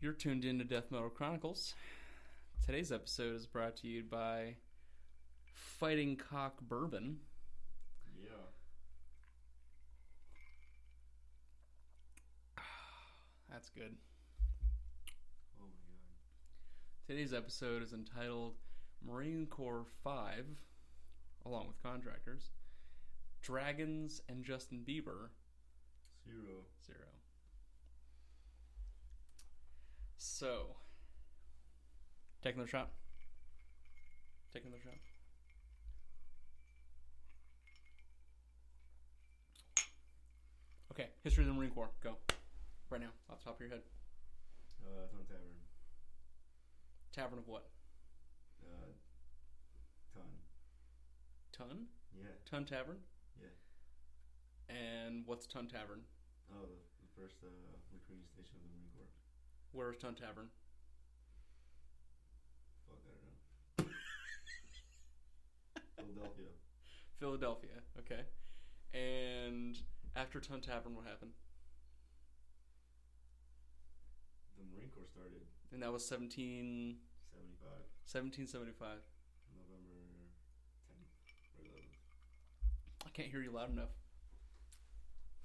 You're tuned in to Death Metal Chronicles. Today's episode is brought to you by Fighting Cock Bourbon. Yeah. That's good. Oh my god. Today's episode is entitled Marine Corps 5, along with Contractors, Dragons and Justin Bieber, 0. So, take another shot. Okay, history of the Marine Corps. Go. Right now, off the top of your head. Ton Tavern. Tavern of what? Ton. Ton? Yeah. Ton Tavern? Yeah. And what's Ton Tavern? Oh, the first recruiting station of the Marine Corps. Where is Ton Tavern? Fuck, I don't know. Philadelphia, okay. And after Ton Tavern, what happened? The Marine Corps started And that was 1775. November 10th or 11th. I can't hear you loud enough.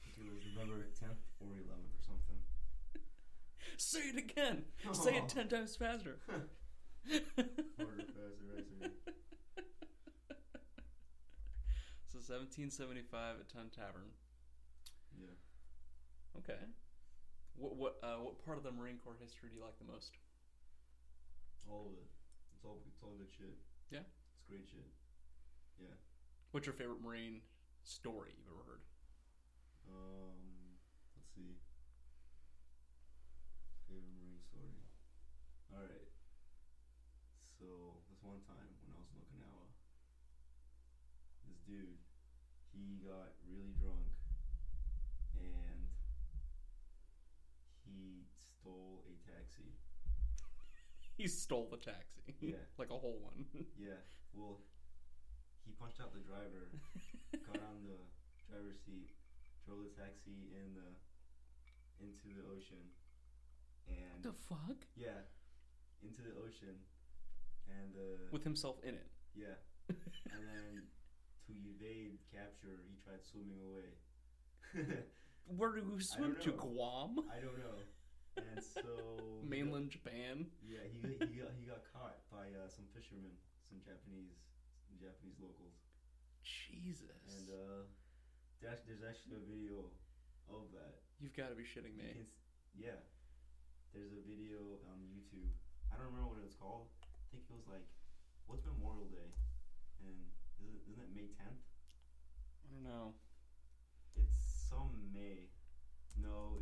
I think it was November 10th or 11th or something. Say it again. Say it 10 times faster. Harder, faster. So 1775 at Ton Tavern. Yeah. Okay. What part of the Marine Corps history do you like the most? All of it. It's all good shit. Yeah? It's great shit. Yeah. What's your favorite Marine story you've ever heard? Let's see. Favorite Marine story. Alright. So, this one time when I was in Okinawa, this dude, he got really drunk and he stole a taxi. He stole the taxi. Yeah. Like a whole one. Yeah. Well, he punched out the driver, got on the driver's seat, drove the taxi into the ocean, and The fuck? yeah, into the ocean, and With himself in it. yeah, and then to evade capture, he tried swimming away. Where do we swim to? know. Guam? I don't know, and so Mainland Japan? yeah, he got caught by some fishermen, some Japanese locals. Jesus. And there's actually a video of that. You've got to be shitting me. Yeah, there's a video on YouTube. I don't remember what it was called. I think it was like, what's Memorial Day? And isn't it May 10th? I don't know. It's some May. No,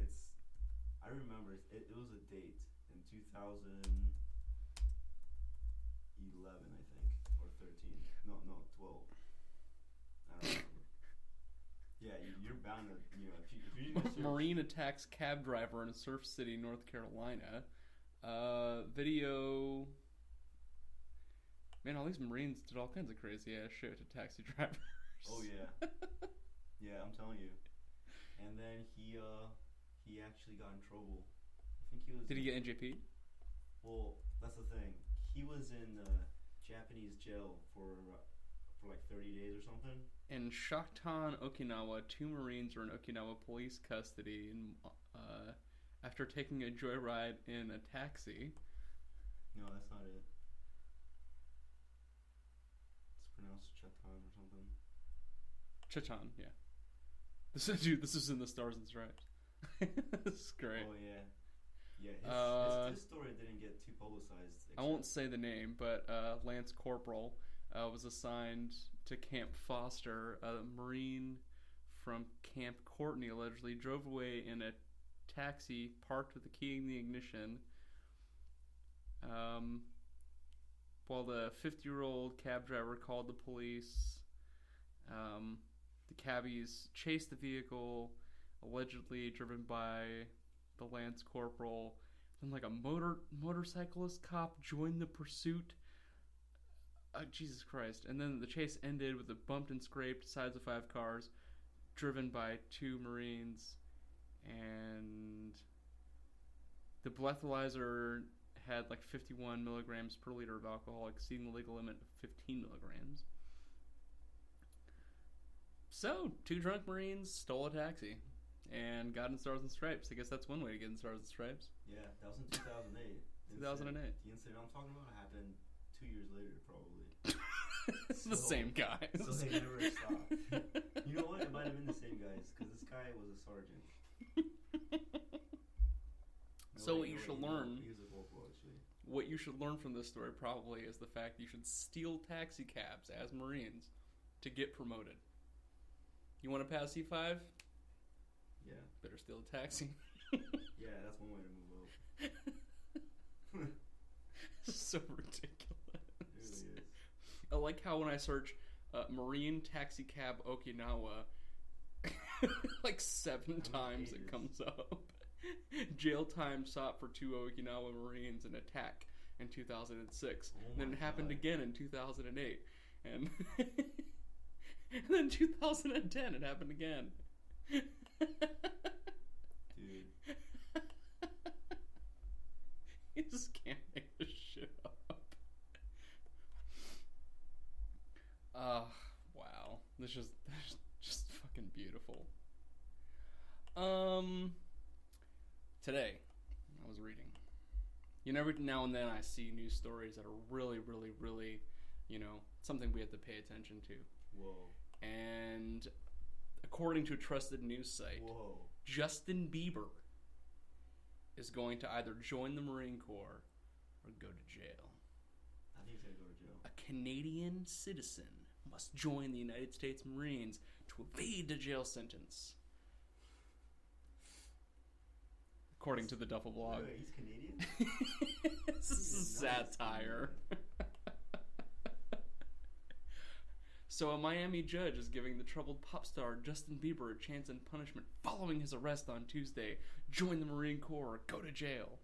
I remember it was a date in 2011, I think, or 13. No, 12. I don't remember. Yeah, you're bound to, if you search. Marine attacks cab driver in Surf City, North Carolina. Video. Man, all these Marines did all kinds of crazy ass shit to taxi drivers. Oh yeah, yeah, I'm telling you. And then he actually got in trouble. I think he was. Did he get NJP? Well, that's the thing. He was in Japanese jail for like 30 days or something. In Shakotan, Okinawa, 2 Marines are in Okinawa police custody after taking a joyride in a taxi. No, that's not it. It's pronounced Chatan or something. Chachan, yeah. This is in the Stars and Stripes. This is great. Oh yeah. Yeah, his story didn't get too publicized. I won't say the name, but Lance Corporal was assigned to Camp Foster. A Marine from Camp Courtney allegedly drove away in a taxi parked with the key in the ignition. While the 50-year-old cab driver called the police, the cabbies chased the vehicle, allegedly driven by the Lance Corporal. Then, like a motorcyclist cop joined the pursuit. Jesus Christ. And then the chase ended with the bumped and scraped sides of 5 cars driven by 2 Marines. And The breathalyzer had like 51 milligrams per liter of alcohol, exceeding the legal limit of 15 milligrams. So, 2 drunk Marines stole a taxi and got in Stars and Stripes. I guess that's one way to get in Stars and Stripes. Yeah, that was in 2008. 2008. The incident I'm talking about happened 2 years later, probably. It's the same guys. So they never stopped. You know what? It might have been the same guys, because this guy was a sergeant. So what you should learn... He was a corporal, actually. What you should learn from this story probably is the fact that you should steal taxi cabs as Marines to get promoted. You want to pass C5? Yeah. Better steal a taxi. Yeah, that's one way to move up. So ridiculous. It really is. I like how when I search Marine taxi cab Okinawa, like 7 times it comes up. Jail time sought for 2 Okinawa Marines in attack in 2006. Oh And then it happened God. again in 2008. And, and then 2010 it happened again. Dude. You just can't make this shit up. Wow. This is just fucking beautiful. Today, I was reading. You know, every now and then I see news stories that are really, really, really, something we have to pay attention to. Whoa. And according to a trusted news site, Whoa. Justin Bieber is going to either join the Marine Corps or go to jail. I think he's gonna go to jail. A Canadian citizen must join the United States Marines to evade a jail sentence. According to the Duffel blog. Wait, he's Canadian? This is satire. So a Miami judge is giving the troubled pop star Justin Bieber a chance and punishment following his arrest on Tuesday. Join the Marine Corps or go to jail.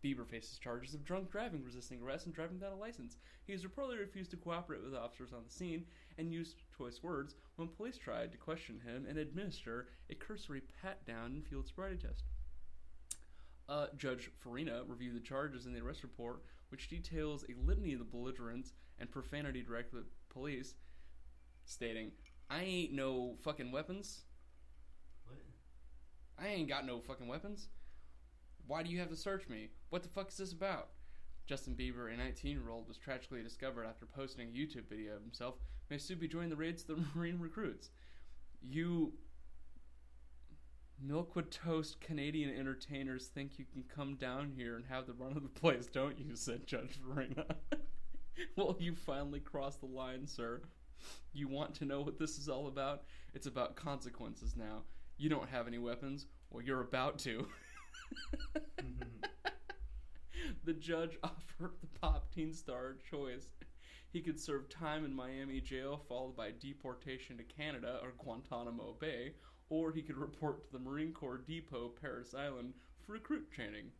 Bieber faces charges of drunk driving, resisting arrest, and driving without a license. He has reportedly refused to cooperate with officers on the scene and used choice words when police tried to question him and administer a cursory pat-down and field sobriety test. Judge Farina reviewed the charges in the arrest report, which details a litany of the belligerence and profanity directed at police, stating, "I ain't no fucking weapons. What? I ain't got no fucking weapons. Why do you have to search me? What the fuck is this about?" Justin Bieber, a 19-year-old, was tragically discovered after posting a YouTube video of himself. May soon be joining the raids of the Marine recruits. You Milkwood Toast Canadian entertainers think you can come down here and have the run of the place, don't you? Said Judge Farina. Well, you finally crossed the line, sir. You want to know what this is all about? It's about consequences now. You don't have any weapons. Well, you're about to. The judge offered the pop teen star a choice. He could serve time in Miami jail, followed by deportation to Canada or Guantanamo Bay, or he could report to the Marine Corps Depot, Paris Island, for recruit training.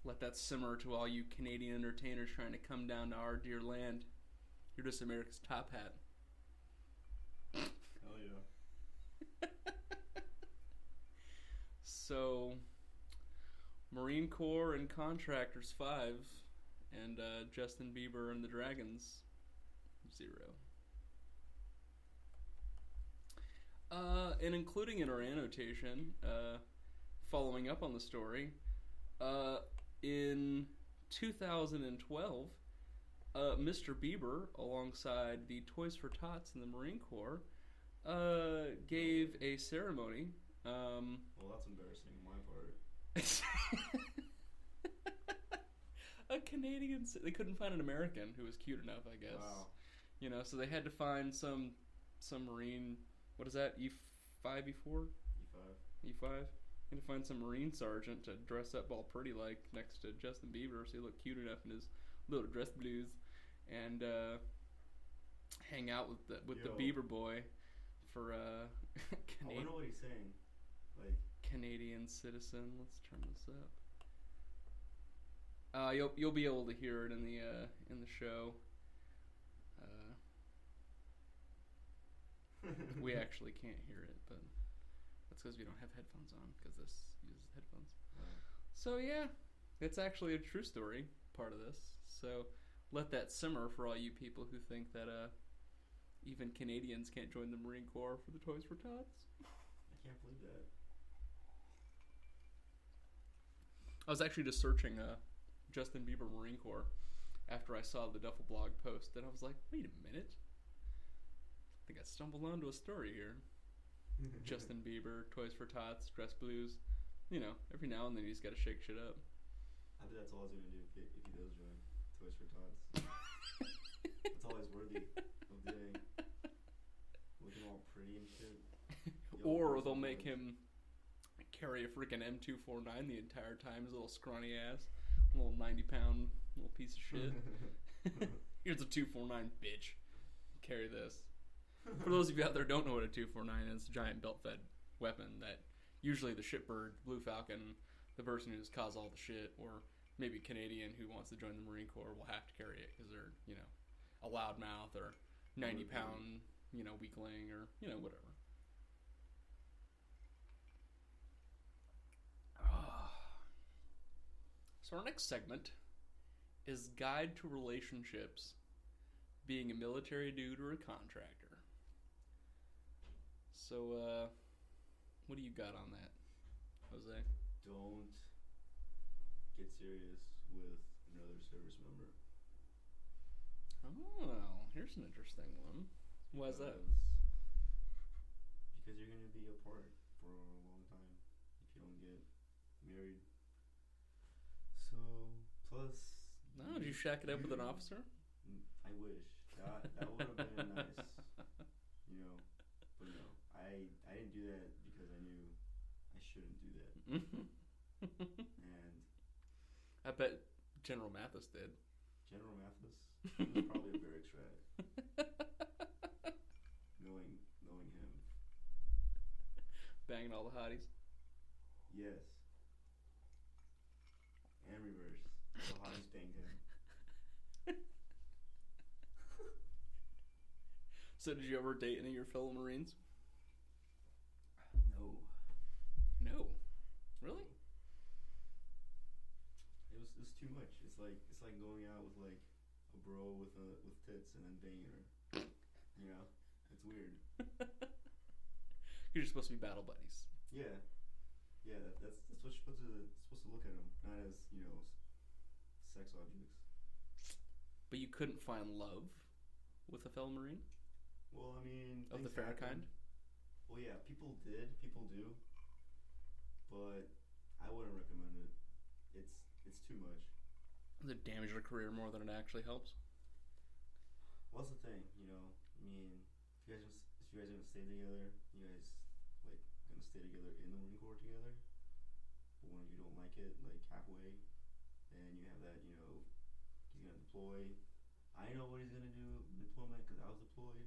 Let that simmer to all you Canadian entertainers trying to come down to our dear land. You're just America's top hat. Hell yeah. So, Marine Corps and Contractors 5, and Justin Bieber and the Dragons 0. And including in our annotation, following up on the story, in 2012, Mr. Bieber, alongside the Toys for Tots in the Marine Corps, gave a ceremony. Well, that's embarrassing on my part. A Canadian... They couldn't find an American who was cute enough, I guess. Wow. So they had to find some Marine... What is that? E5, E4? E5. E5? Had to find some Marine sergeant to dress up all pretty like next to Justin Bieber so he looked cute enough in his little dress blues and hang out with the Bieber boy for I wonder what he's saying. Like, Canadian citizen. Let's turn this up. You'll be able to hear it in the show. We actually can't hear it, but that's because we don't have headphones on, because this uses headphones. So yeah, it's actually a true story, part of this. So let that simmer for all you people who think that even Canadians can't join the Marine Corps for the Toys for Tots. I can't believe that. I was actually just searching Justin Bieber Marine Corps after I saw the Duffel blog post, and I was like, wait a minute. I think I stumbled onto a story here. Justin Bieber, Toys for Tots, Dress Blues. You know, every now and then you just gotta shake shit up. I think that's all he's gonna do if he does join Toys for Tots. That's all he's worthy of doing. Looking all pretty and shit. Or they'll make him carry a freaking M249 the entire time, his little scrawny ass. Little 90-pound little piece of shit. Here's a 249, bitch. Carry this. For those of you out there who don't know what a 249 is, it's a giant belt-fed weapon that usually the shipbird, Blue Falcon, the person who's caused all the shit, or maybe a Canadian who wants to join the Marine Corps will have to carry it because they're, you know, a loudmouth or 90-pound, you know, weakling or, you know, whatever. So our next segment is Guide to Relationships, being a military dude or a contractor. So, what do you got on that, Jose? Don't get serious with another service member. Oh, here's an interesting one. Why is that? Because you're going to be apart for a long time if you don't get married. So, plus... No, did you shack it up with an officer? I wish. That would have been nice. You know, but no. I didn't do that because I knew I shouldn't do that. And I bet General Mathis did. General Mathis? He was probably a barracks rat. Knowing him. Banging all the hotties. Yes. And reverse. The hotties banged him. So did you ever date any of your fellow Marines? No. No. Really? It was too much. It's like going out with like a bro with tits and then banging her. You know? It's weird. You're just supposed to be battle buddies. Yeah. Yeah, that's what you're supposed to look at them, not as, you know, sex objects. But you couldn't find love with a fellow Marine? Well, I mean, of the fair kind? Well, yeah, people do, but I wouldn't recommend it. It's too much. Does it damage your career more than it actually helps? What's the thing, you know? I mean, if you guys are gonna stay together, you guys like gonna stay together in the Marine Corps together. But when you don't like it, like halfway, then you have that, you know, he's gonna deploy. I know what he's gonna do in deployment because I was deployed,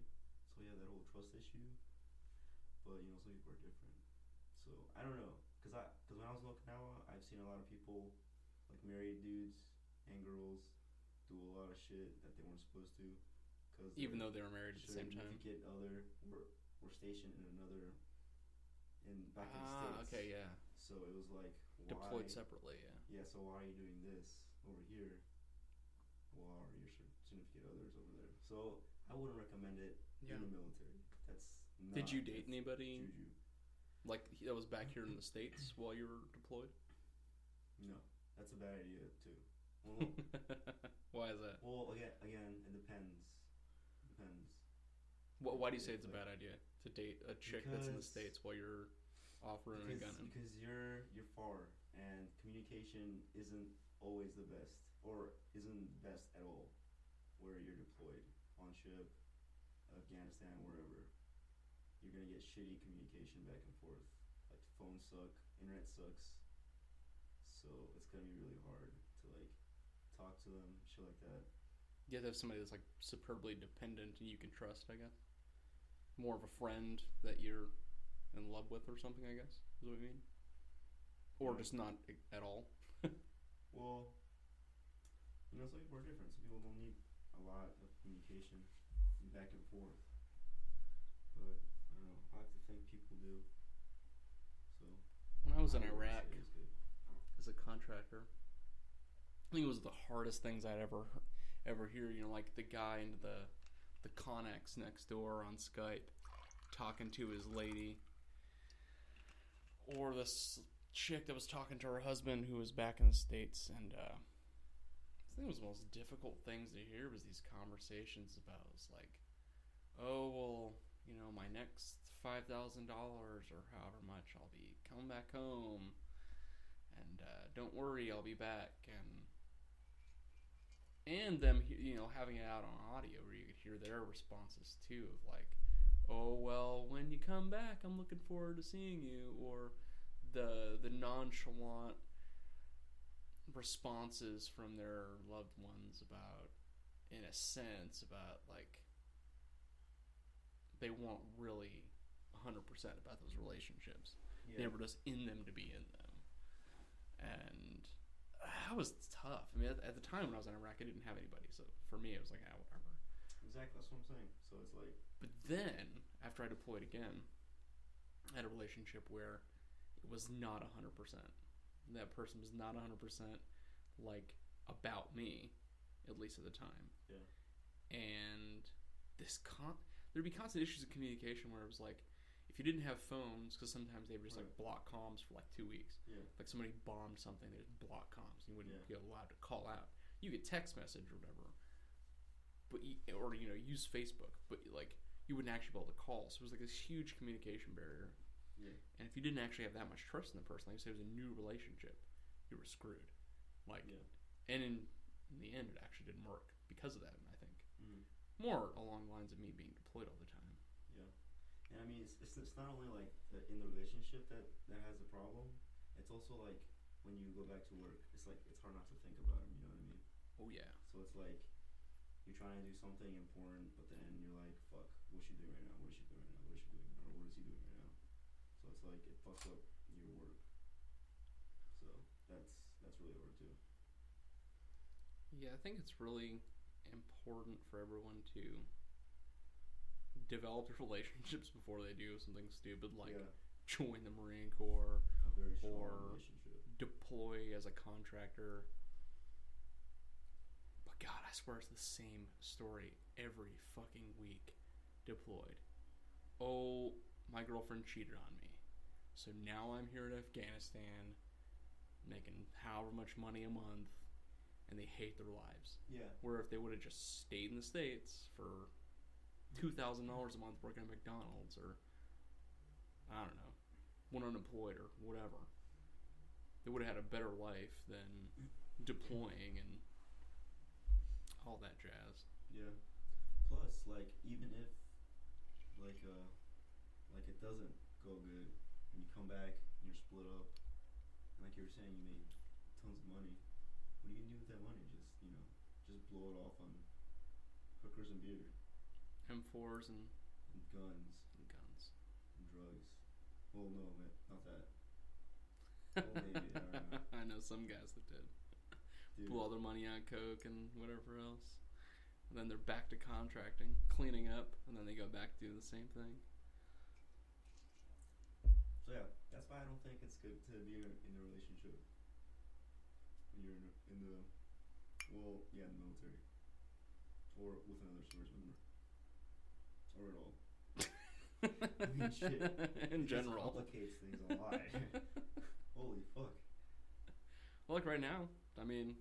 so you have that whole trust issue. But you know, some people are different. So I don't know, because when I was in Okinawa, I've seen a lot of people, like married dudes and girls, do a lot of shit that they weren't supposed to. Cause even though they were married at the same time. Significant other were stationed in another, back in the States. Okay, yeah. So it was like, why? Deployed separately, yeah. Yeah, so why are you doing this over here while your significant others over there? So I wouldn't recommend it in the military. That's not. Did you date anybody? Juju. Like that was back here in the States while you were deployed? No, that's a bad idea too. Well, why is that? Well, again, it depends. Why do you say it's a bad idea to date a chick that's in the States while you're offering a gun? Because you're far, and communication isn't always the best, or isn't best at all, where you're deployed on ship, Afghanistan, wherever. You're gonna get shitty communication back and forth. Like phones suck, internet sucks. So it's gonna be really hard to like talk to them, shit like that. You have to have somebody that's like superbly dependent and you can trust, I guess. More of a friend that you're in love with or something, I guess, is what you mean? Or just not at all? Well, you know, some people are different. Some people don't need a lot of communication back and forth. But don't know. I like to think people do. So When I was in I would Iraq say it's good. as a contractor, I think it was the hardest things I'd ever hear. You know, like the guy in the Connex next door on Skype talking to his lady, or this chick that was talking to her husband who was back in the States, and I think it was the most difficult things to hear was these conversations about, it was like, oh, well, you know, my next $5,000 or however much, I'll be coming back home, and don't worry, I'll be back, and them, you know, having it out on audio where you could hear their responses too, of like, oh, well, when you come back, I'm looking forward to seeing you, or the nonchalant responses from their loved ones about, in a sense, about like they weren't really 100% about those relationships. Yeah. They were just in them to be in them, and that was tough. I mean, at the time when I was in Iraq, I didn't have anybody, so for me, it was like, whatever. Exactly, that's what I'm saying. So it's like. But then, after I deployed again, I had a relationship where it was not 100%. That person was not 100% like about me, at least at the time. Yeah. And there'd be constant issues of communication where it was like, if you didn't have phones, because sometimes they would just like block comms for like 2 weeks. Yeah. Like somebody bombed something, they just block comms. You wouldn't be allowed to call out. You could text message or whatever, but or you know, use Facebook, but like you wouldn't actually be able to call. So it was like this huge communication barrier. Yeah. And if you didn't actually have that much trust in the person, like say it was a new relationship, you were screwed. Like, and in the end, it actually didn't work because of that. I think more along the lines of me being deployed all the time. Yeah, and I mean, it's not only like in the relationship that has the problem. It's also like when you go back to work, it's like it's hard not to think about him. You know what I mean? Oh yeah. So it's like you're trying to do something important, but then you're like, fuck, what's she doing right now? What is she doing right now? What is she doing? Or what is he doing right now? So it's like it fucks up your work. So that's really hard too. Yeah, I think it's really important for everyone to develop relationships before they do something stupid like join the Marine Corps or deploy as a contractor. But God, I swear it's the same story every fucking week. Deployed. Oh, my girlfriend cheated on me. So now I'm here in Afghanistan making however much money a month, and they hate their lives. Yeah. Where if they would have just stayed in the States for $2,000 a month working at McDonald's, or I don't know, went unemployed or whatever, they would have had a better life than deploying and all that jazz. Yeah. Plus, like, even if like it doesn't go good and you come back and you're split up, and like you were saying, you made tons of money. What are you gonna do with that money? Just blow it off on hookers and beer, M4s and guns and drugs. Well, no, not that. Well, maybe, I don't know. I know some guys that did. Dude. Blew all their money on coke and whatever else, and then they're back to contracting, cleaning up, and then they go back to do the same thing. So yeah, that's why I don't think it's good to be in a relationship when you're in the military or with another service member or at all. I mean, shit. In general, it complicates things a lot. Holy fuck. Well, like right now, I mean,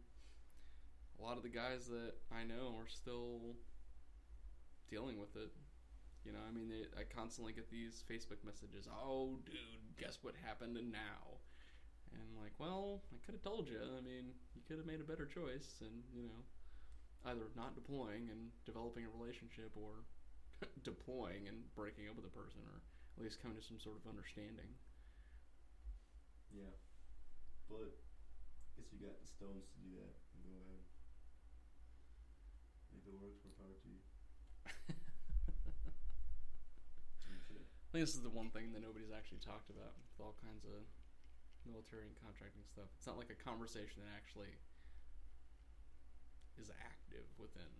a lot of the guys that I know are still dealing with it. You know, I mean, I constantly get these Facebook messages. Oh, dude, guess what happened and now? And I'm like, well, I could have told you. I mean, you could have made a better choice and, you know, either not deploying and developing a relationship or deploying and breaking up with a person, or at least coming to some sort of understanding. Yeah. But I guess you got the stones to do that, and go ahead. Make it work, for power to you. I think this is the one thing that nobody's actually talked about with all kinds of military and contracting stuff. It's not like a conversation that actually is active within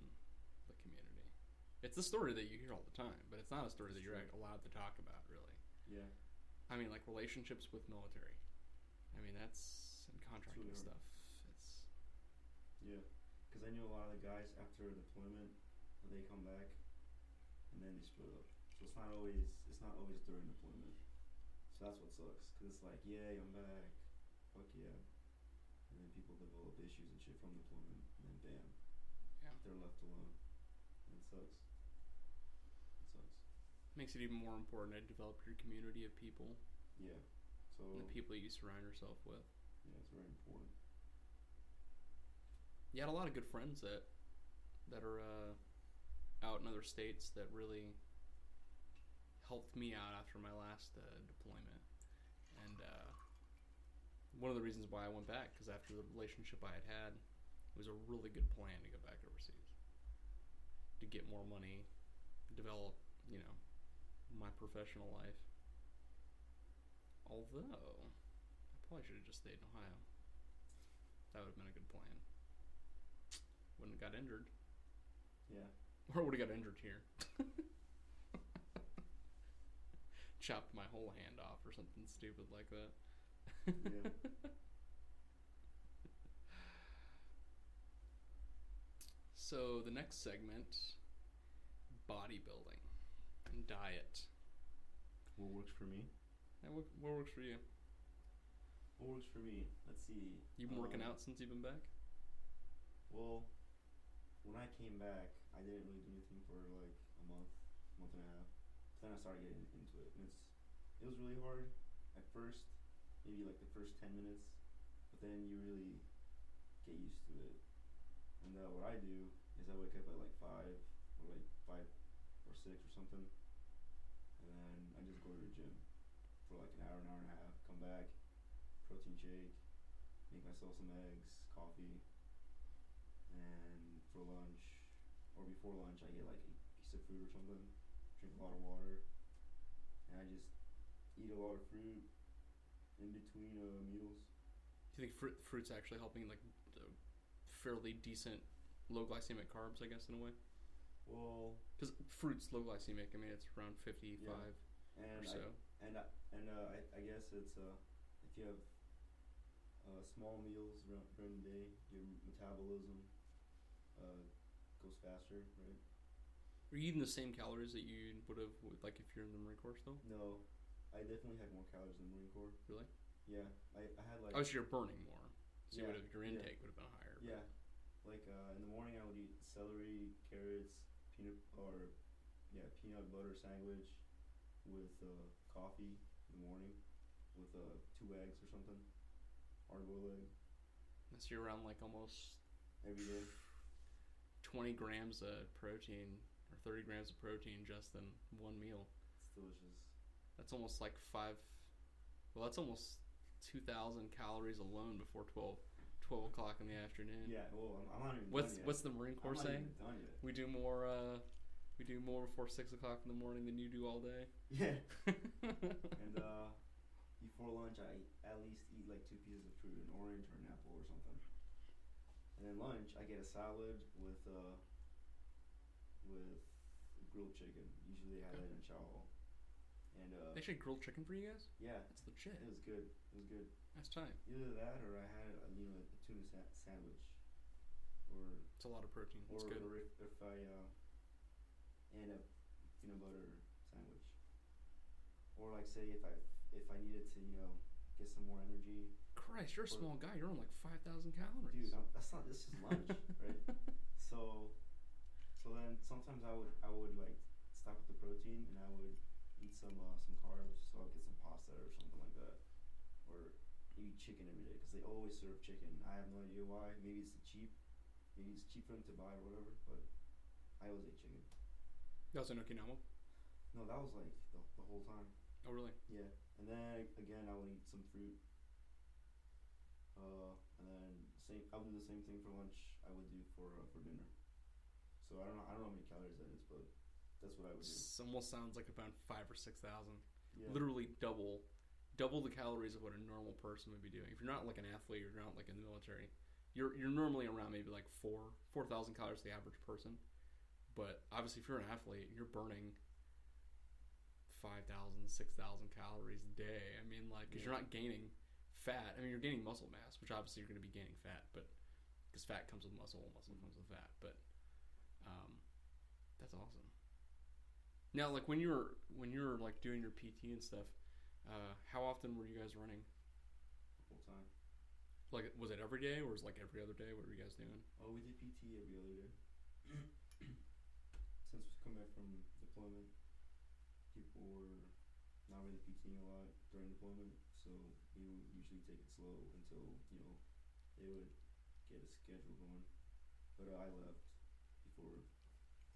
the community. It's a story that you hear all the time, but it's not a story It's that you're true. allowed to talk about, really. Yeah. I mean, like relationships with military. I mean, that's in contracting really hard. stuff. It's Yeah. Because I knew a lot of the guys after deployment, they come back, and then they split up. So it's not always during deployment. So that's what sucks. Cause it's like, yay, I'm back, fuck yeah, and then people develop issues and shit from deployment, and then bam, yeah, they're left alone. And it sucks. It sucks. makes it even more important to develop your community of people Yeah. So and the people you surround yourself with. yeah, it's very important. You had a lot of good friends that are out in other states that really helped me out after my last deployment. And one of the reasons why I went back, because after the relationship I had, it was a really good plan to go back overseas, to get more money, develop, my professional life. Although, I probably should have just stayed in Ohio. That would have been a good plan. Wouldn't have got injured. Yeah. Or would have got injured here. Chopped my whole hand off or something stupid like that. Yeah. So the next segment, bodybuilding and diet. What works for me? And what works for you? What works for me? Let's see. You've been working out since you've been back? Well, when I came back, I didn't really do anything for like a month and a half. Then I started getting into it, and it was really hard at first, maybe like the first 10 minutes, but then you really get used to it. And what I do is I wake up at like 5 or 6 or something, and then I just go to the gym for like an hour and a half, come back, protein shake, make myself some eggs, coffee, and for lunch, or before lunch, I get like a piece of fruit or something, drink a lot of water, and I just eat a lot of fruit in between meals. Do you think fruit's actually helping, like, fairly decent low glycemic carbs, I guess, in a way? Well, because fruit's low glycemic. I mean, it's around 55 and or so. I guess it's if you have small meals during the day, your metabolism goes faster, right? Are you eating the same calories that you would have, like, if you're in the Marine Corps still? No, I definitely had more calories in the Marine Corps. Really? Yeah, I had like. Oh, so you're burning more. So Yeah, your intake would have been higher. Yeah, like in the morning I would eat celery, carrots, peanut butter sandwich with coffee in the morning with 2 eggs or something, hard boiled egg. So you're around like almost Every day. 20 grams of protein or 30 grams of protein just in one meal. It's delicious. That's almost like that's almost 2,000 calories alone before 12 o'clock in the afternoon. Yeah, well, I'm not even What's done yet. What's the Marine Corps saying? I'm not even done yet. We do more before 6 o'clock in the morning than you do all day. Yeah. And before lunch, I at least eat like 2 pieces of fruit, an orange or an apple or something. And then lunch, I get a salad with grilled chicken. Usually I have that in chow. And They should grilled chicken for you guys? yeah, That's legit. it was good. It was good. That's tight. Either that or I had a tuna sandwich, or It's a lot of protein. It's good. or if I and a peanut butter sandwich, or like say if I needed to get some more energy. Christ, you're a small guy. You're on like 5,000 calories. Dude, this is lunch, right? So then sometimes I would like stop with the protein and I would eat some carbs. So I'll get some pasta or something like that, or eat chicken every day because they always serve chicken. I have no idea why. Maybe it's cheap for them to buy or whatever. But I always ate chicken. That was in Okinawa? No, that was like the whole time. Oh, really? Yeah, and then again I would eat some fruit. And then I would do the same thing for lunch. I would do for dinner. So I don't know how many calories that is, but that's what I would do. It almost sounds like about 5,000 or 6,000. Yeah. Literally double the calories of what a normal person would be doing. If you're not like an athlete or you're not like in the military, you're normally around maybe like 4,000 calories the average person. But obviously, if you're an athlete, you're burning 5,000, 6,000 calories a day. I mean, like, because you're not gaining fat. I mean, you're gaining muscle mass, which obviously you're going to be gaining fat, but because fat comes with muscle, muscle comes with fat. But that's awesome. Now, like when you were like doing your PT and stuff, how often were you guys running? Full time. Like, was it every day or was it like every other day? What were you guys doing? Oh, we did PT every other day. Since we come back from deployment, people were not really PTing a lot during deployment, so we would usually take it slow until, you know, they would get a schedule going. But I left before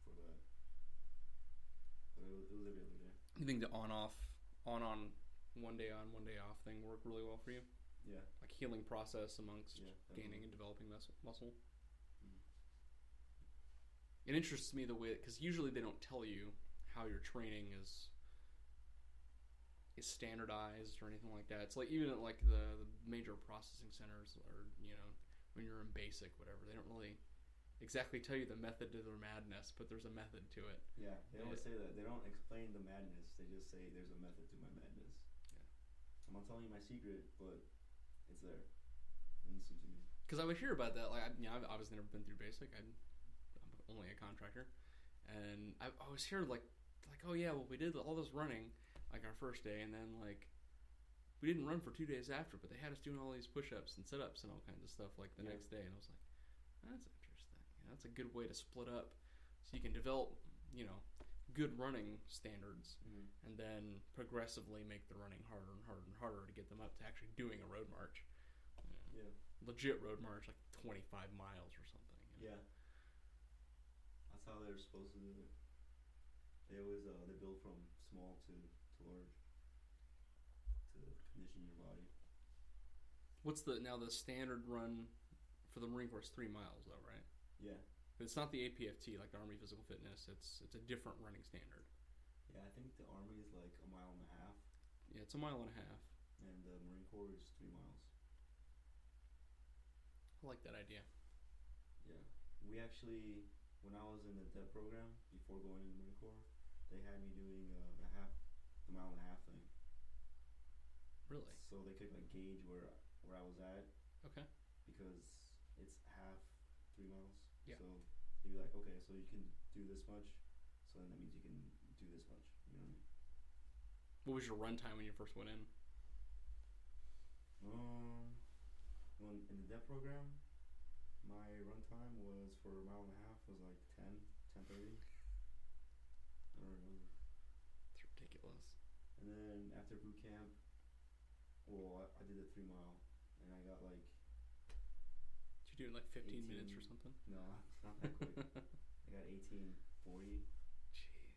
that. But it was every other day. You think the on 1 day on, 1 day off thing worked really well for you? Yeah. Like healing process amongst gaining and definitely. developing muscle? It interests me the way, because usually they don't tell you how your training is standardized or anything like that. It's like even at like the major processing centers, or you know, when you're in basic, whatever, they don't really exactly tell you the method to their madness, but there's a method to it. Yeah, they always say that. They don't explain the madness. They just say there's a method to my madness. Yeah. I'm not telling you my secret, but it's there. And listen to me. Because I would hear about that. Like, I've obviously never been through basic. I'm only a contractor, and I always hear like, oh yeah, well we did all this running like our first day, and then like we didn't run for 2 days after, but they had us doing all these push-ups and sit-ups and all kinds of stuff like the next day, and I was like, that's interesting. You know, that's a good way to split up, so you can develop, you know, good running standards, and then progressively make the running harder and harder and harder to get them up to actually doing a road march. Yeah. Legit road march, like 25 miles or something. You know? Yeah. That's how they're supposed to do it. They always they build from small to large to condition your body. What's the standard run for the Marine Corps is 3 miles though, right? Yeah. But it's not the APFT like the Army Physical Fitness. It's a different running standard. Yeah, I think the Army is like 1.5 miles. Yeah, it's 1.5 miles. And the Marine Corps is 3 miles. I like that idea. Yeah. We actually, when I was in the DEP program, before going in the Marine Corps, they had me doing the 1.5 thing. Really? So they could like gauge where I was at. Okay. Because it's half 3 miles. Yeah. So they'd be like, okay, so you can do this much, so then that means you can do this much. You know what I mean? What was your run time when you first went in? When in the DEP program, my run time was for 1.5 miles was like 10:30. I don't remember. It's ridiculous. And then after boot camp, well, I did the 3 mile, and I got like. Did you do it in like 15 minutes or something? No, not that quick. I got 18:40. Jeez.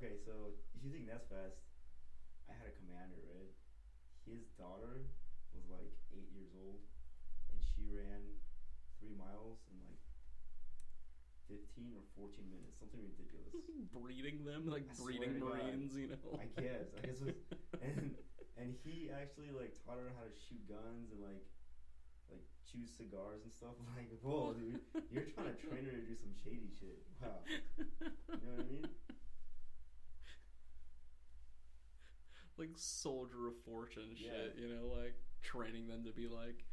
Okay, so if you think that's fast, I had a commander, right? His daughter was like 8 years old, and she ran 3 miles in like 15 or 14 minutes, something ridiculous. Breeding them, like I breeding swear to God. Marines, you know? I guess it was, and he actually like taught her how to shoot guns and like chew cigars and stuff. Like, whoa, dude, you're trying to train her to do some shady shit. Wow, you know what I mean? Like Soldier of Fortune shit, Yeah. you know, like training them to be like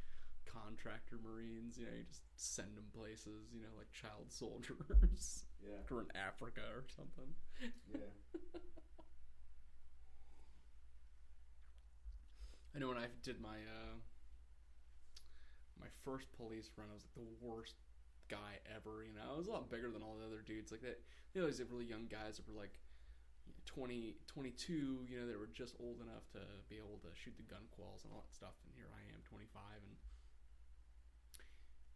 contractor Marines, you know, you just send them places, you know, like child soldiers. Yeah. Or in Africa or something. Yeah. I know when I did my my first police run, I was like the worst guy ever, you know. I was a lot bigger than all the other dudes. Like they always have really young guys that were like 20, 22, you know, that were just old enough to be able to shoot the gun quals and all that stuff. And here I am, 25, and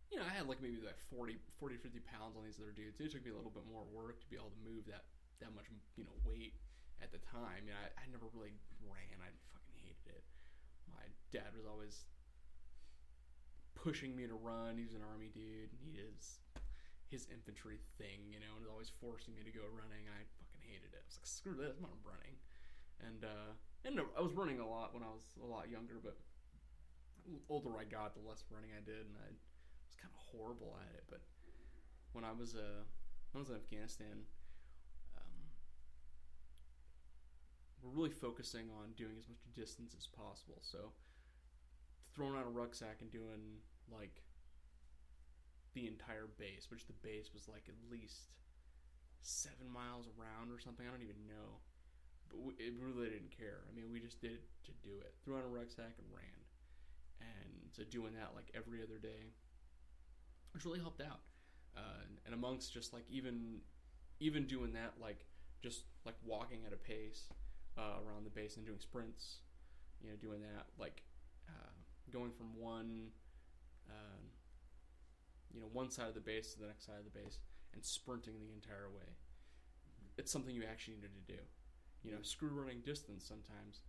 you know, I had like maybe like 40, 50 pounds on these other dudes. It took me a little bit more work to be able to move that much, you know, weight at the time. You know, I never really ran. I fucking hated it. My dad was always pushing me to run. He was an Army dude, and he is his infantry thing, you know, and was always forcing me to go running. I fucking hated it. I was like, screw this, I'm not running. And I was running a lot when I was a lot younger, but the older I got, the less running I did, and I was kind of horrible at it. But when I was when I was in Afghanistan, we're really focusing on doing as much distance as possible. So throwing out a rucksack and doing like the entire base, which the base was like at least 7 miles around or something. I don't even know. But it really didn't care. I mean, we just did it to do it. Threw on a rucksack and ran. And so doing that like every other day, which really helped out. And amongst just like even doing that, like just like walking at a pace around the base and doing sprints, doing that, like going from one side of the base to the next side of the base and sprinting the entire way. It's something you actually need to do. Screw running distance sometimes.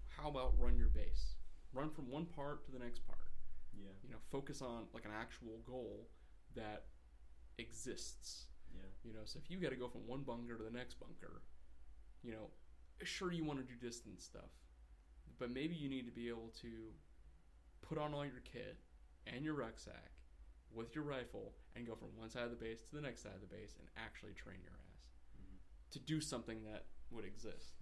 How about run your base? Run from one part to the next part. Yeah. Focus on like an actual goal that exists. Yeah. So if you got to go from one bunker to the next bunker, sure you want to do distance stuff, but maybe you need to be able to put on all your kit and your rucksack with your rifle and go from one side of the base to the next side of the base and actually train your ass to do something that would exist.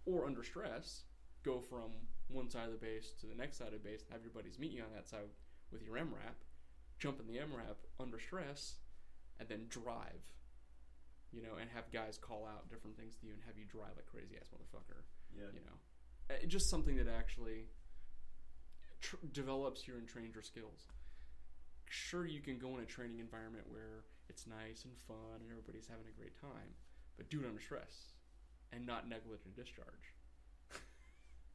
Or under stress, go from one side of the base to the next side of the base and have your buddies meet you on that side with your MRAP, jump in the MRAP under stress, and then drive, and have guys call out different things to you and have you drive like crazy ass motherfucker. Yeah. Just something that actually develops your and trains your skills. Sure, you can go in a training environment where it's nice and fun and everybody's having a great time, but do it under stress and not negligent discharge.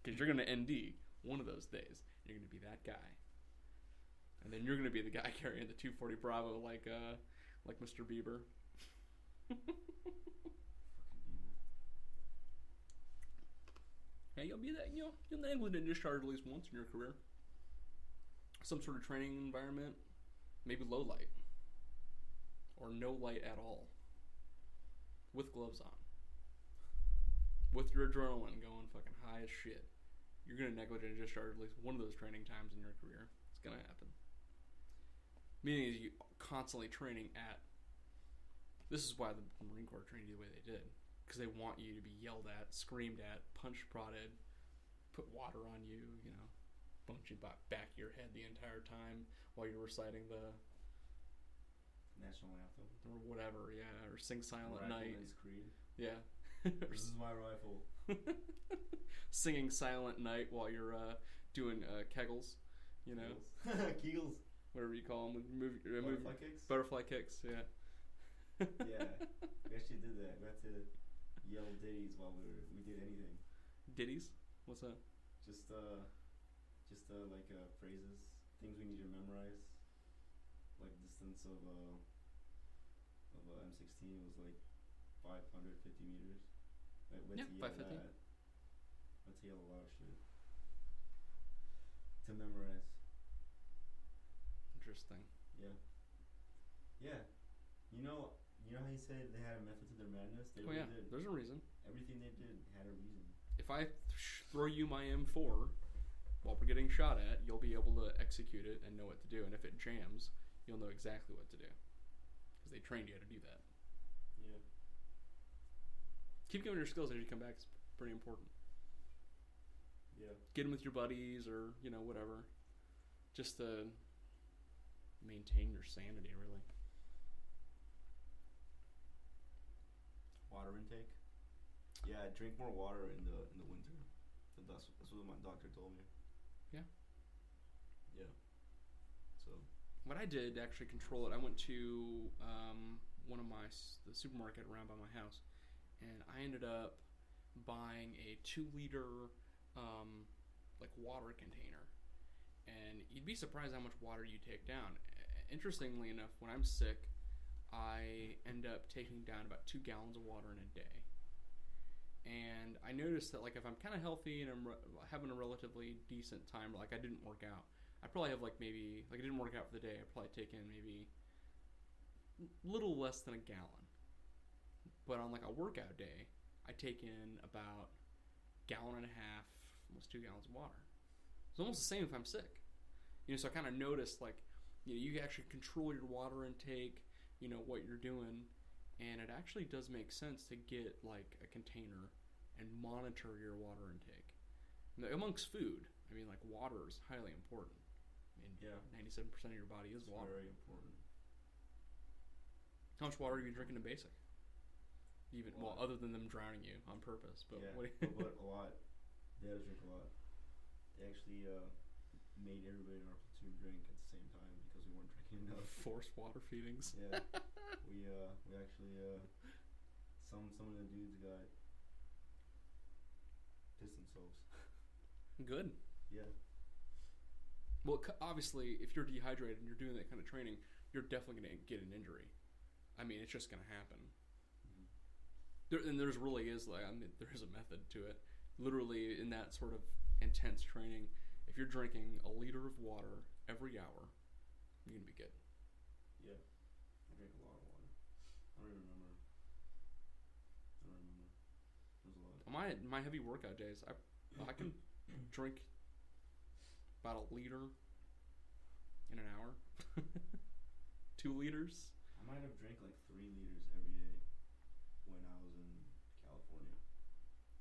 Because you're going to ND one of those days. You're going to be that guy. And then you're going to be the guy carrying the 240 Bravo like Mr. Beiber. Yeah, you'll be that. You'll negligent discharge at least once in your career. Some sort of training environment, maybe low light, or no light at all, with gloves on, with your adrenaline going fucking high as shit. You're gonna negligent discharge at least one of those training times in your career. It's gonna happen. Meaning is you constantly training at. This is why the Marine Corps trained you the way they did, because they want you to be yelled at, screamed at, punched, prodded, put water on you, bunch you back of your head the entire time while you're reciting the national anthem or whatever, or sing Silent Night. Creed. Yeah. This is my rifle. Singing Silent Night while you're doing kegels, Kegels. Whatever you call them. Butterfly kicks? Butterfly kicks, yeah. Yeah, we actually did that. We had to yell ditties while we did anything. Ditties? What's that? Just like phrases, things we need to memorize. Like distance of M16 was like 550 meters. Like, we had to yell 550. that. We had to yell a lot of shit to memorize. Interesting. Yeah. Yeah. You know how you said they had a method to their madness? They yeah, did. There's a reason. Everything they did had a reason. If I throw you my M4 while we're getting shot at, you'll be able to execute it and know what to do. And if it jams, you'll know exactly what to do. Because they trained you how to do that. Yeah. Keep giving your skills as you come back. It's pretty important. Yeah. Get them with your buddies or, whatever. Just to maintain your sanity, really. Water intake. Yeah, drink more water in the winter. That's what my doctor told me. Yeah. Yeah. So. What I did to actually control it, I went to the supermarket around by my house, and I ended up buying a 2-liter like water container. And you'd be surprised how much water you take down. Interestingly enough, when I'm sick, I end up taking down about 2 gallons of water in a day. And I noticed that, like, if I'm kind of healthy and I'm having a relatively decent time, like I didn't work out, I probably have I didn't work out for the day, I'd probably take in maybe a little less than a gallon. But on like a workout day, I take in about a gallon and a half, almost 2 gallons of water. It's almost the same if I'm sick. So I kind of noticed, like, you actually control your water intake. what you're doing, and it actually does make sense to get like a container and monitor your water intake. Amongst food, I mean, like, water is highly important. I mean, 97% of your body is water. Very important. How much water are you drinking in basic? Even other than them drowning you on purpose, but yeah, what but a lot. They had to drink a lot. They actually made everybody in our platoon drink at the same time because we weren't drinking enough. Forced water feedings. Yeah, we actually some of the dudes got pissed themselves. Good. Yeah. Well, obviously, if you're dehydrated and you're doing that kind of training, you're definitely going to get an injury. I mean, it's just going to happen. And there really is, like, I mean, there is a method to it. Literally, in that sort of intense training, if you're drinking a liter of water every hour, you're going to be good. Yeah. I drink a lot of water. I don't remember. There's a lot. My heavy workout days, I can drink about a liter in an hour. 2 liters. I might have drank like 3 liters every day when I was in California.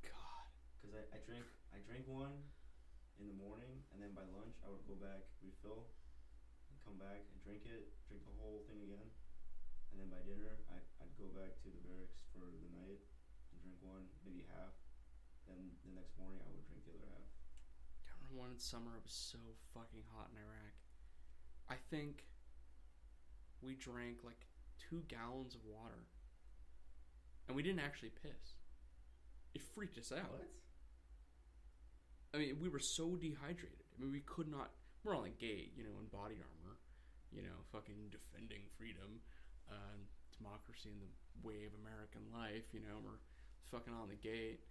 God. Because I drank one in the morning, and then by lunch I would go back, refill, and come back and drink the whole thing again. And then by dinner I'd go back to the barracks for the night and drink one, maybe half. Then the next morning I would drink the other half. I remember one in summer, it was so fucking hot in Iraq. I think we drank like 2 gallons of water. And we didn't actually piss. It freaked us out. What? I mean, we were so dehydrated. I mean, we could not... We're on the gate, in body armor. Fucking defending freedom. Democracy in the way of American life, We're fucking on the gate.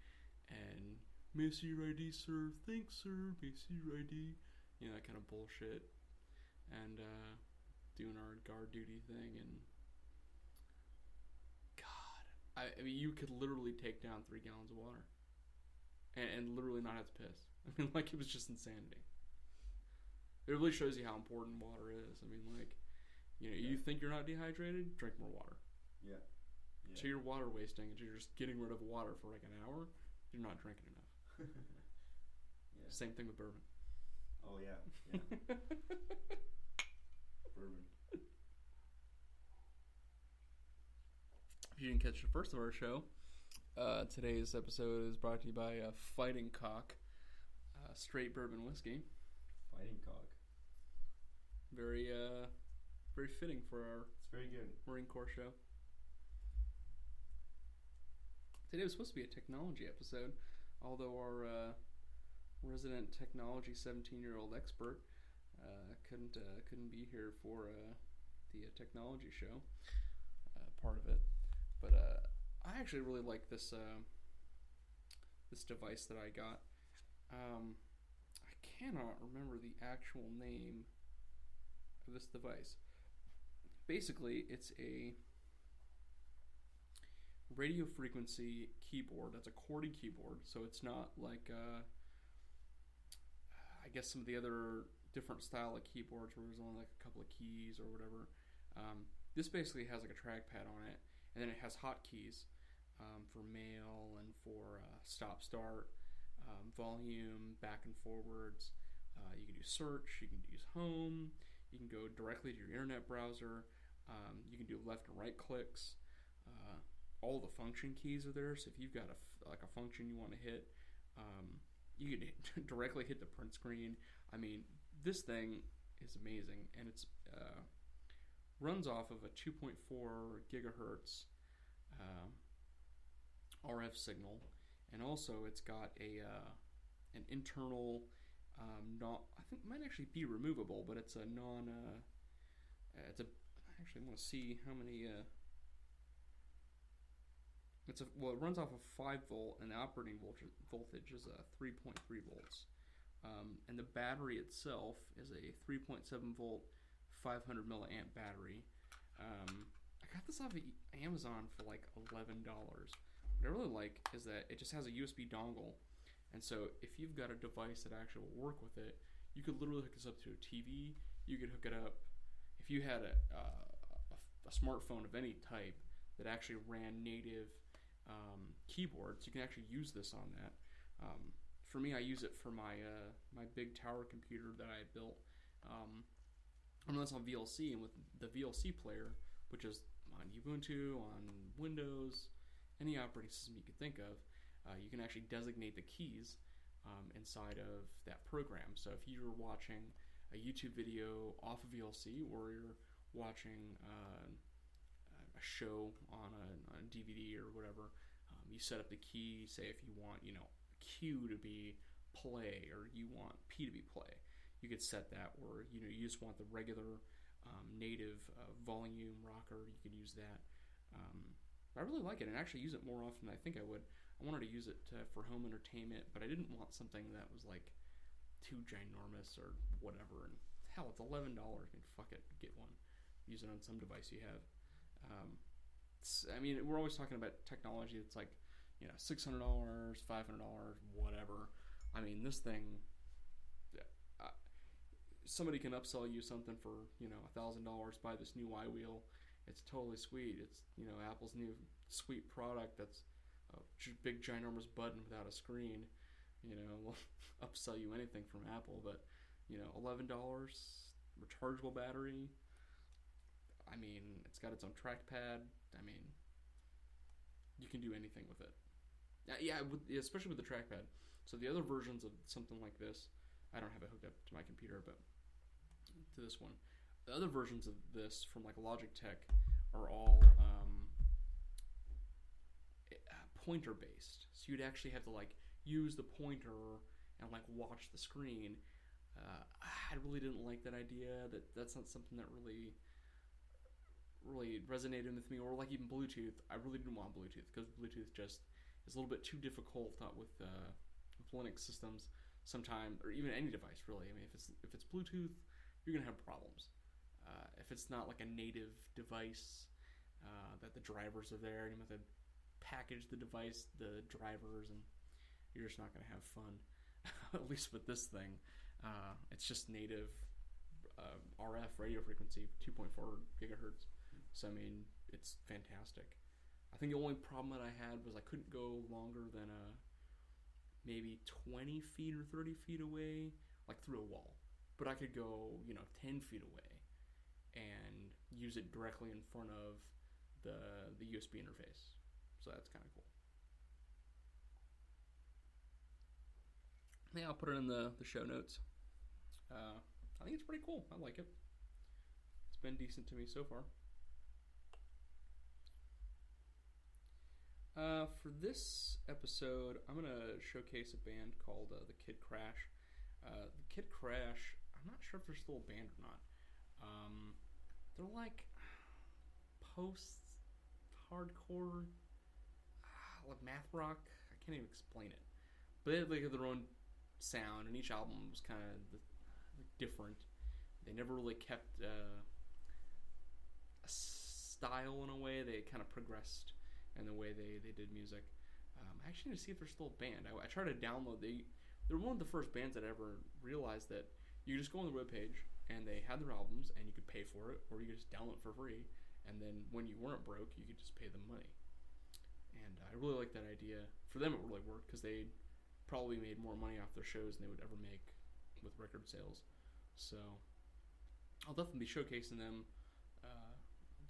And, may I see your ID, sir? Thanks, sir. May I see your ID? That kind of bullshit. And, doing our guard duty thing, and... God. I mean, you could literally take down 3 gallons of water. And literally not have to piss. I mean, like, it was just insanity. It really shows you how important water is. I mean, like, you think you're not dehydrated? Drink more water. Yeah. So you're water wasting, and you're just getting rid of water for like an hour. You're not drinking enough. Yeah. Same thing with bourbon. Oh yeah. Bourbon. If you didn't catch the first of our show, today's episode is brought to you by Fighting Cock, straight bourbon whiskey. Fighting Cock. Very, very fitting for our It's very good Marine Corps show. Today was supposed to be a technology episode, although our resident technology 17-year-old expert couldn't be here for the technology show part of it. But I actually really like this this device that I got. I cannot remember the actual name of this device. Basically, it's a radio frequency keyboard. That's a QWERTY keyboard, so it's not like I guess some of the other different style of keyboards where there's only like a couple of keys or whatever. This basically has like a trackpad on it, and then it has hotkeys for mail and for stop, start, volume, back and forwards. You can do search, you can use home, you can go directly to your internet browser, you can do left and right clicks. All the function keys are there, so if you've got a function you want to hit, you can directly hit the print screen. I mean, this thing is amazing, and it's runs off of a 2.4 gigahertz RF signal, and also it's got an internal I think it might actually be removable, but it's a actually I want to see how many it runs off of 5 volt, and the operating voltage is 3.3 volts, and the battery itself is a 3.7 volt 500 milliamp battery. I got this off of Amazon for like $11. What I really like is that it just has a USB dongle, and so if you've got a device that actually will work with it, you could literally hook this up to a TV. You could hook it up if you had a a smartphone of any type that actually ran native keyboards, you can actually use this on that. For me, I use it for my my big tower computer that I built. I'm running this on VLC, and with the VLC player, which is on Ubuntu, on Windows, any operating system you could think of, you can actually designate the keys inside of that program. So if you're watching a YouTube video off of VLC, or you're watching a show on a DVD or whatever, you set up the key. Say if you want, Q to be play, or you want P to be play, you could set that. Or you just want the regular native volume rocker, you could use that. I really like it, and actually use it more often than I think I would. I wanted to use it for home entertainment, but I didn't want something that was like too ginormous or whatever. And hell, it's $11. I mean, fuck it, get one. Use it on some device you have. We're always talking about technology that's like, $600, $500, whatever. I mean, this thing, somebody can upsell you something for, $1,000, buy this new iWheel. It's totally sweet. It's, Apple's new sweet product that's a big ginormous button without a screen. Will upsell you anything from Apple, but, $11, rechargeable battery. I mean, it's got its own trackpad. I mean, you can do anything with it. Yeah, especially with the trackpad. So the other versions of something like this, I don't have it hooked up to my computer, but to this one, the other versions of this from like Logitech are all pointer based. So you'd actually have to like use the pointer and like watch the screen. I really didn't like that idea. That's not something that really resonated with me. Or like even Bluetooth, I really didn't want Bluetooth, because Bluetooth just is a little bit too difficult with Linux systems sometimes, or even any device really. I mean, if it's Bluetooth, you're gonna have problems. If it's not like a native device, that the drivers are there, and you have to package the device, the drivers, and you're just not gonna have fun. At least with this thing, it's just native RF radio frequency, 2.4 gigahertz. So I mean, it's fantastic. I think the only problem that I had was I couldn't go longer than maybe 20 feet or 30 feet away, like through a wall. But I could go, 10 feet away and use it directly in front of the USB interface. So that's kind of cool. Yeah, I'll put it in the show notes. I think it's pretty cool. I like it. It's been decent to me so far. For this episode, I'm going to showcase a band called the Kid Crash. The Kid Crash, I'm not sure if they're still a band or not. They're like post-hardcore, like math rock. I can't even explain it. But they have like their own sound, and each album was kind of different. They never really kept a style in a way. They kind of progressed in the way they did music. I actually need to see if they're still a band. I tried to download. They're one of the first bands that ever realized that you just go on the webpage and they had their albums and you could pay for it, or you could just download it for free, and then when you weren't broke, you could just pay them money. And I really like that idea. For them, it really worked, because they probably made more money off their shows than they would ever make with record sales. So I'll definitely be showcasing them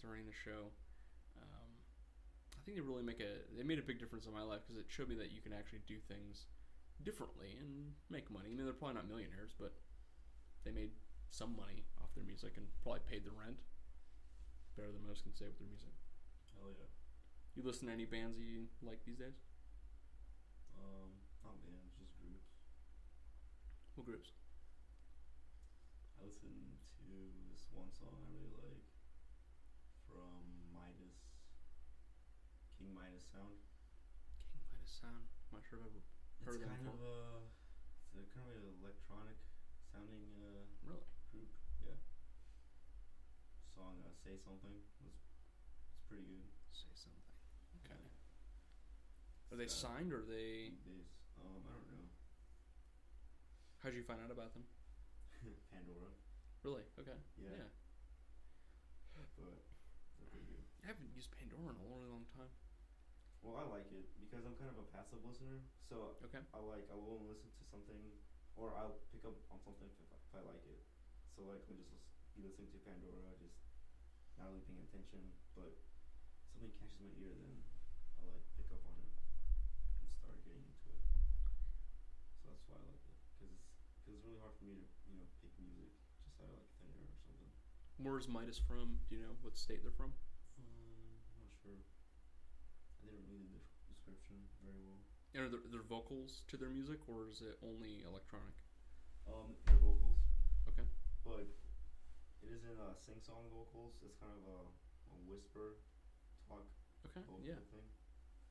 during the show. I think they made a big difference in my life, because it showed me that you can actually do things differently and make money. I mean, they're probably not millionaires, but they made some money off their music and probably paid the rent better than most can say with their music. Hell yeah. You listen to any bands that you like these days? Not bands, just groups. What groups? I listen to this one song I really like from King Midas Sound. King Midas Sound. I'm not sure if I've ever heard of them before. It's kind of an electronic sounding really? Group. Yeah. Song Say Something. It's pretty good. Say Something. Okay. Yeah. Are they signed, or are they? I don't know. How'd you find out about them? Pandora. Really? Okay. Yeah. Yeah. But pretty good. I haven't used Pandora in a really long time. Well, I like it because I'm kind of a passive listener. So Okay. I will listen to something, or I'll pick up on something if I like it. So like I'll just be listening to Pandora, just not really paying attention, but something catches my ear, then I'll like pick up on it and start getting into it. So that's why I like it, because it's really hard for me to pick music just out of like thin air or something. Where's Midas from? Do you know what state they're from? I'm not sure. I didn't read the description very well. And are there vocals to their music, or is it only electronic? The vocals. Okay. But it isn't sing-song vocals. It's kind of a whisper talk Okay. vocal Yeah. thing.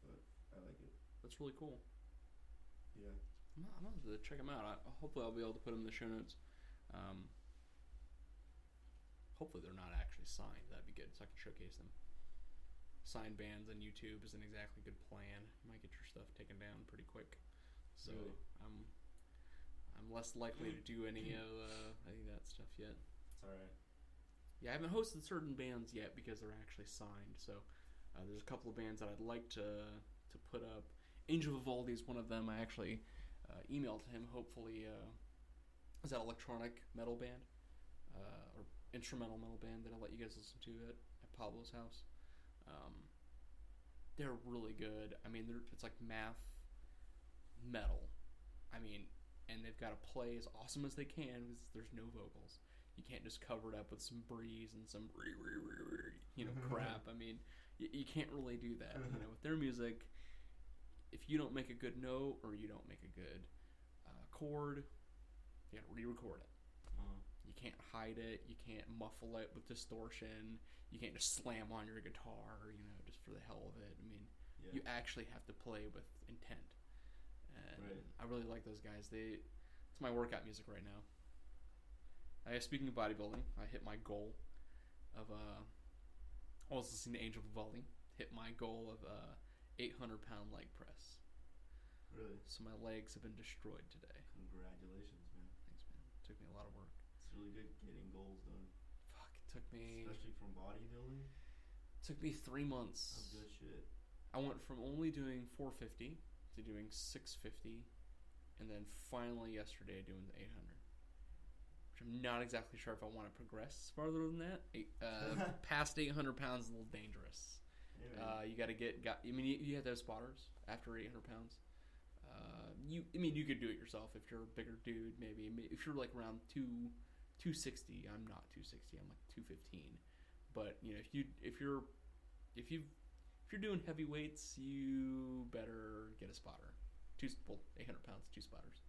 But I like it. That's really cool. Yeah. I'm gonna have to check them out. Hopefully, I'll be able to put them in the show notes. Hopefully, they're not actually signed. That'd be good, so I can showcase them. Signed bands on YouTube isn't exactly a good plan. You might get your stuff taken down pretty quick. So Really? I'm less likely to do any of that stuff yet. It's alright. Yeah, I haven't hosted certain bands yet because they're actually signed. So there's a couple of bands that I'd like to put up. Angel Vivaldi is one of them. I actually emailed him. Hopefully, is that electronic metal band or instrumental metal band that I'll let you guys listen to at Pablo's house. They're really good. I mean, it's like math metal. I mean, and they've got to play as awesome as they can because there's no vocals. You can't just cover it up with some breeze and some crap. I mean, you can't really do that. With their music, if you don't make a good note or you don't make a good chord, you gotta re-record it. You can't hide it. You can't muffle it with distortion. You can't just slam on your guitar, just for the hell of it. I mean, You actually have to play with intent. And right. I really like those guys. It's my workout music right now. Speaking of bodybuilding, I hit my goal of I was listening to Angel Vivaldi. Hit my goal of 800-pound leg press. Really? So my legs have been destroyed today. Congratulations, man. Thanks, man. It took me a lot of work. It's really good getting goals done. Fuck, it took me... Especially from bodybuilding? It took me 3 months. That's good shit. I went from only doing 450 to doing 650, and then finally yesterday doing the 800. Which I'm not exactly sure if I want to progress farther than that. Past 800 pounds is a little dangerous. Yeah, you got to you have to have spotters after 800 pounds. You could do it yourself if you're a bigger dude. Maybe if you're like around 260. I'm not 260. I'm like 215. But if you're doing heavy weights, you better get a spotter. 800 pounds, 2 spotters.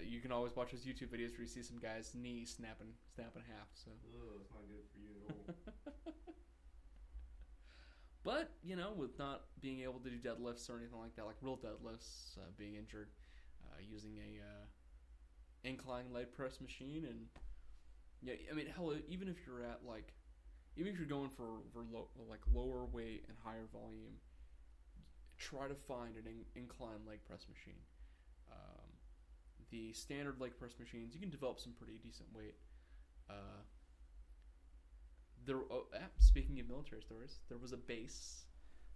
You can always watch those YouTube videos where you see some guy's knee snapping half. So. Ugh, it's not good for you at all. But with not being able to do deadlifts or anything like that, like real deadlifts, being injured, using a incline leg press machine, and hell, even if you're going for lower weight and higher volume, try to find an incline leg press machine. The standard leg press machines, you can develop some pretty decent weight. Speaking of military stories, there was a base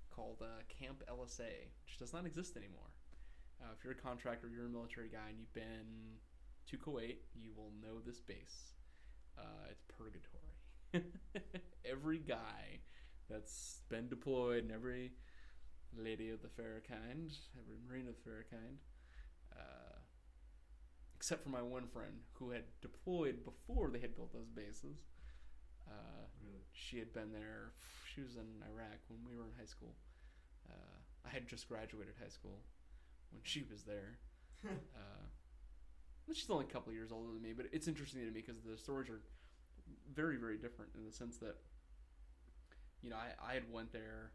called Camp LSA, which does not exist anymore. If you're a contractor, you're a military guy, and you've been to Kuwait, you will know this base. It's purgatory. Every guy that's been deployed, and every lady of the fair kind, every Marine of the fair kind, except for my one friend who had deployed before they had built those bases. Really? She had been there. She was in Iraq when we were in high school. I had just graduated high school when she was there. She's only a couple of years older than me, but it's interesting to me because the stories are very, very different in the sense that, I had went there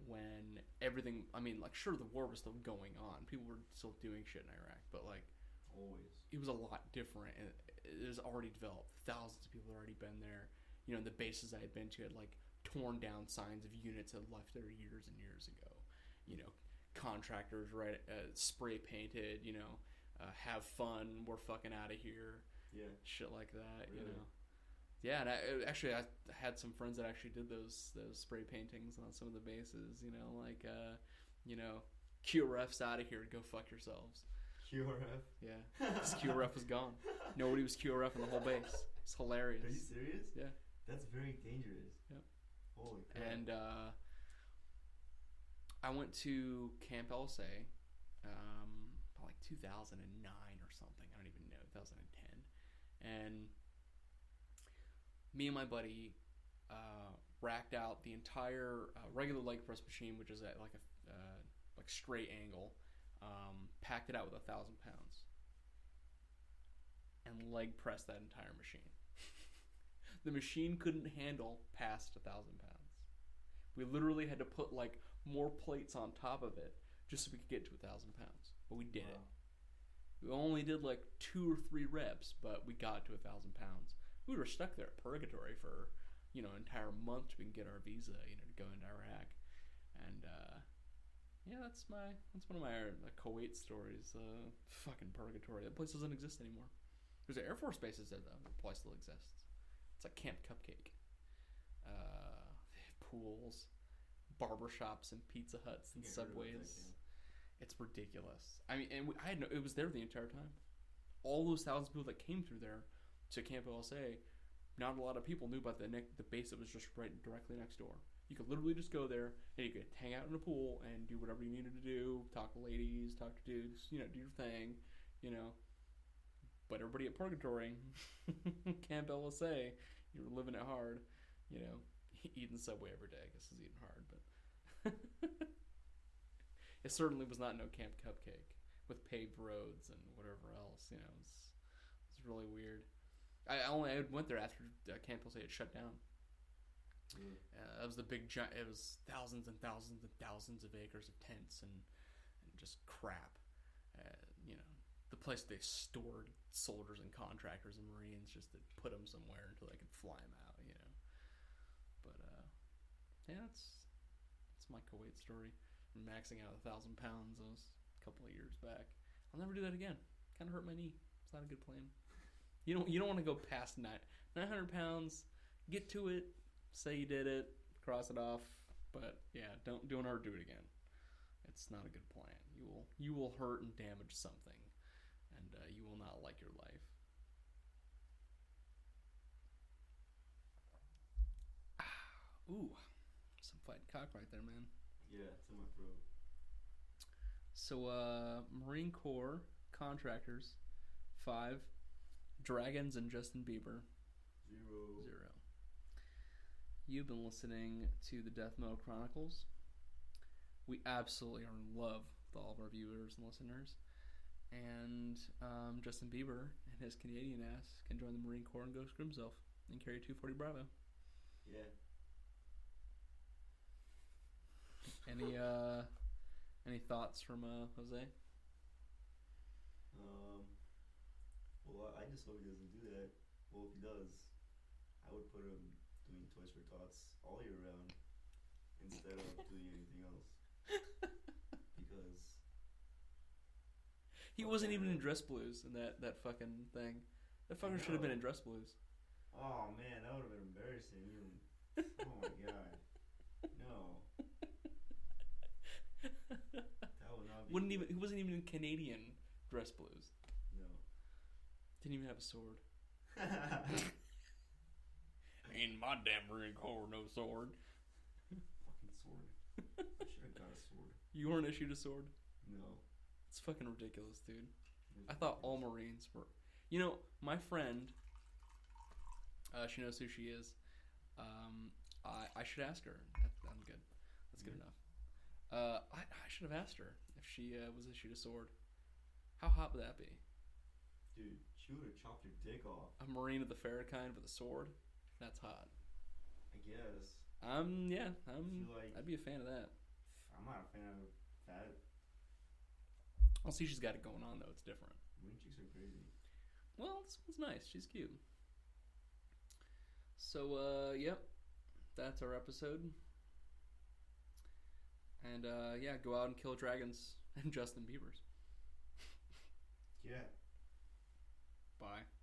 when everything, sure, the war was still going on. People were still doing shit in Iraq, but always. It was a lot different, and it was already developed. Thousands of people had already been there. The bases I had been to had torn down signs of units that had left there years and years ago. Contractors, right? Spray painted. Have fun. We're fucking out of here. Yeah. Shit like that. Really? Yeah, and I had some friends that actually did those spray paintings on some of the bases. Like QRF's out of here. Go fuck yourselves. QRF? Yeah, because QRF was gone. Nobody was QRF in the whole base. It's hilarious. Are you serious? Yeah. That's very dangerous. Yep. Holy crap. And I went to Camp LSA, like 2009 or something. I don't even know, 2010. And me and my buddy racked out the entire regular leg press machine, which is at like a like straight angle. Packed it out with 1,000 pounds and leg pressed that entire machine. The machine couldn't handle past 1,000 pounds. We literally had to put like more plates on top of it just so we could get to 1,000 pounds. But we did it. We only did like 2 or 3 reps, but we got to 1,000 pounds. We were stuck there at Purgatory for an entire month till we can get our visa, to go into Iraq. And yeah, that's one of my Kuwait stories. Fucking Purgatory. That place doesn't exist anymore. There's Air Force bases there though. The place still exists. It's like Camp Cupcake. They have pools, barbershops, and Pizza Huts and Subways. It's ridiculous. I mean, and it was there the entire time. All those thousands of people that came through there to Camp LSA, not a lot of people knew about the base that was just directly next door. You could literally just go there and you could hang out in a pool and do whatever you needed to do. Talk to ladies, talk to dudes, do your thing, But everybody at Purgatory, Camp LSA, you were living it hard, eating Subway every day. I guess is eating hard, but it certainly was not no Camp Cupcake with paved roads and whatever else. It's really weird. I went there after Camp LSA had shut down. That was the big giant. It was thousands and thousands and thousands of acres of tents and just crap. The place they stored soldiers and contractors and Marines just to put them somewhere until they could fly them out. But yeah, that's my Kuwait story. I'm maxing out 1,000 pounds. That was a couple of years back. I'll never do that again. Kind of hurt my knee. It's not a good plan. You don't want to go past 900 pounds. Get to it. Say you did it, cross it off, but yeah, don't ever do it again. It's not a good plan. You will hurt and damage something, and you will not like your life. Ooh, some fighting cock right there, man. Yeah, it's in my throat. So, Marine Corps Contractors, 5, Dragons and Justin Bieber, 0. You've been listening to the Death Metal Chronicles. We absolutely are in love with all of our viewers and listeners. And Justin Bieber and his Canadian ass can join the Marine Corps and go screw himself and carry 240 Bravo. Yeah. Any thoughts from Jose? Well, I just hope he doesn't do that. Well, if he does, I would put him doing Toys for Tots all year round instead of doing anything else. Because he wasn't even in Dress Blues in that fucking thing. That fucker should have been in Dress Blues. Oh man, that would have been embarrassing. Oh my god. No. That would not be. He wasn't even in Canadian Dress Blues. No. Didn't even have a sword. In my damn Marine Corps, no sword. Fucking sword. I should have got a sword. You weren't issued a sword? No. It's fucking ridiculous, dude. I thought all Marines were. My friend, she knows who she is. I should ask her. I'm good. That's good enough. I should have asked her if she was issued a sword. How hot would that be? Dude, she would have chopped your dick off. A Marine of the fair kind with a sword? That's hot. I guess. Yeah. Like, I'd be a fan of that. I'm not a fan of that. I'll see she's got it going on, though. It's different. Marine chicks are crazy. Well, this one's nice. She's cute. So, yep. That's our episode. And, yeah, go out and kill dragons and Justin Bieber's. Yeah. Bye.